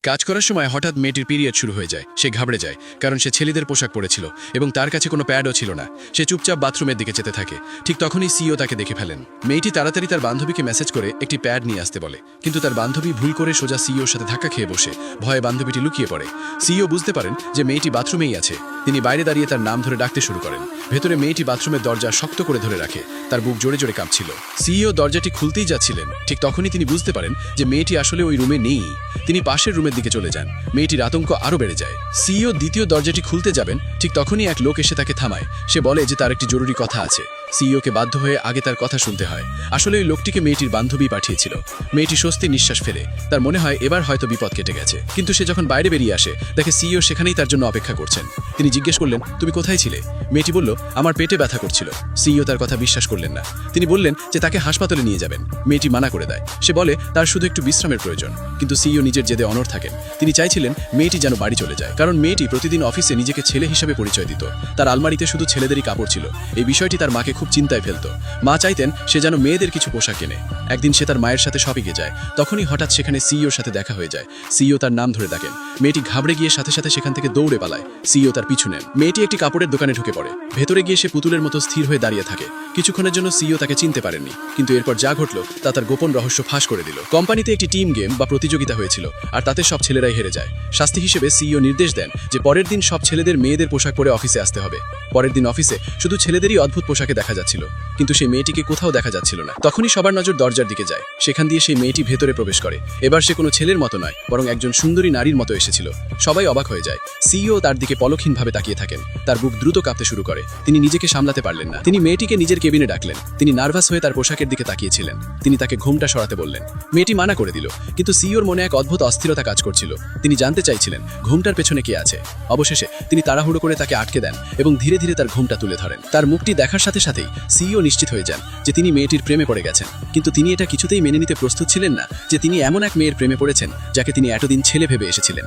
কাজ করার সময় হঠাৎ মেয়েটির পিরিয়ড শুরু হয়ে যায়। সে ঘাবড়ে যায়, কারণ সে ছেলেদের পোশাক পরেছিল এবং তার কাছে কোনো প্যাডও ছিল না। সে চুপচাপ বাথরুমের দিকে যেতে থাকে। ঠিক তখনই সিইও তাকে দেখে ফেলেন। মেয়েটি তাড়াতাড়ি তার বান্ধবীকে মেসেজ করে একটি প্যাড নিয়ে আসতে বলে, কিন্তু তার বান্ধবী ভুল করে সোজা সিইওর সাথে ধাক্কা খেয়ে বসে। ভয়ে বান্ধবীটি লুকিয়ে পড়ে। সিইও বুঝতে পারেন যে মেয়েটি বাথরুমেই আছে। তিনি বাইরে দাঁড়িয়ে তার নাম ধরে ডাকতে শুরু করেন। ভেতরে মেয়েটি বাথরুমের দরজা শক্ত করে ধরে রাখে। তার বুক জোরে জোরে কাঁপছিল। সিইও দরজাটি খুলতেই যাচ্ছিলেন, ঠিক তখনই তিনি বুঝতে পারেন যে মেয়েটি আসলে ওই রুমে নেই। তিনি পাশের রুমের দিকে চলে যান। মেয়েটির আতঙ্ক আরও বেড়ে যায়। সিইও দ্বিতীয় দরজাটি খুলতে যাবেন, ঠিক তখনই এক লোক এসে তাকে থামায়। সে বলে যে তার একটি জরুরি কথা আছে। সিইওকে বাধ্য হয়ে আগে তার কথা শুনতে হয়। আসলে ওই লোকটিকে মেয়েটির বান্ধবী পাঠিয়েছিল। মেয়েটি স্বস্তির নিঃশ্বাস ফেলে। তার মনে হয় এবার হয়তো বিপদ কেটে গেছে। কিন্তু সে যখন বাইরে বেরিয়ে আসে, দেখে সিইও সেখানেই তার জন্য অপেক্ষা করছেন। তিনি জিজ্ঞেস করলেন, তুমি কোথায় ছিলে? মেয়েটি বলল, আমার পেটে ব্যথা করছিল। সিইও তার কথা বিশ্বাস করলেন না। তিনি বললেন যে তাকে হাসপাতালে নিয়ে যাবেন। মেয়েটি মানা করে দেয়। সে বলে তার শুধু একটু বিশ্রামের প্রয়োজন। কিন্তু সিইও নিজের জেদে অনড় থাকেন। তিনি চাইছিলেন মেয়েটি যেন বাড়ি চলে যায়, কারণ মেয়েটি প্রতিদিন অফিসে নিজেকে ছেলে হিসেবে পরিচয় দিত। তার আলমারিতে শুধু ছেলেদেরই কাপড় ছিল। এই বিষয়টি তার মাকে খুব চিন্তায় ফেলত। মা চাইতেন সে যেন মেয়েদের কিছু পোশাক কেনে। একদিন সে তার মায়ের সাথে শপিংয়ে যায়। তখনই হঠাৎ সেখানে সিইওর সাথে দেখা হয়ে যায়। সিইও তার নাম ধরে ডাকেন। মেয়েটি ঘাবড়ে গিয়ে সাথে সাথে সেখান থেকে দৌড়ে পালায়। সিইও তার পিছু নেন। মেয়েটি একটি কাপড়ের দোকানে ঢুকে পড়ে। ভেতরে গিয়ে সে পুতুলের মতো স্থির হয়ে দাঁড়িয়ে থাকে। কিছুক্ষণের জন্য সিইও তাকে চিনতে পারেননি, কিন্তু এরপর যা ঘটল তা তার গোপন রহস্য ফাঁস করে দিল। কোম্পানিতে একটি টিম গেম বা প্রতিযোগিতা হয়েছিল, আর তাতে সব ছেলেরাই হেরে যায়। শাস্তি হিসেবে সিইও নির্দেশ দেন যে পরের দিন সব ছেলেদের মেয়েদের পোশাক পরে অফিসে আসতে হবে। পরের দিন অফিসে শুধু ছেলেদেরই অদ্ভুত পোশাকে দেখা যাচ্ছিল, কিন্তু সেই মেয়েটিকে কোথাও দেখা যাচ্ছিল না। তখনই সবার নজর দরজার দিকে যায়। সেখান দিয়ে সেই মেয়েটি ভেতরে প্রবেশ করে। এবার সে কোনো ছেলের মতো নয়, বরং একজন সুন্দরী নারীর মতো এসেছিল। সবাই অবাক হয়ে যায়। সিইও তার দিকে পলকহীনভাবে তাকিয়ে থাকেন। তার বুক দ্রুত কাঁপতে শুরু করে। তিনি নিজেকে সামলাতে পারলেন না। তিনি মেয়েটিকে নিজের কেবিনে ডাকলেন। তিনি নার্ভাস হয়ে তার পোশাকের দিকে তাকিয়েছিলেন। তিনি তাকে ঘোমটা সরাতে বললেন। মেয়েটি মানা করে দিল, কিন্তু সিইওর মনে এক অদ্ভুত অস্থিরতা কাজ করছিল। তিনি জানতে চাইছিলেন ঘোমটার পেছনে কে আছে। অবশেষে তিনি তাড়াহুড়ো করে তাকে আটকে দেন এবং ধীরে ধীরে তার ঘোমটা তুলে ধরেন। তার মুখটি দেখার সাথে সাথেই সিইও নিশ্চিত হয়ে যান যে তিনি মেয়েটির প্রেমে পড়ে গেছেন। কিন্তু তিনি এটা কিছুতেই মেনে নিতে প্রস্তুত ছিলেন না যে তিনি এমন এক মেয়ের প্রেমে পড়েছেন যাকে তিনি এতদিন ছেলে ভেবে এসেছিলেন।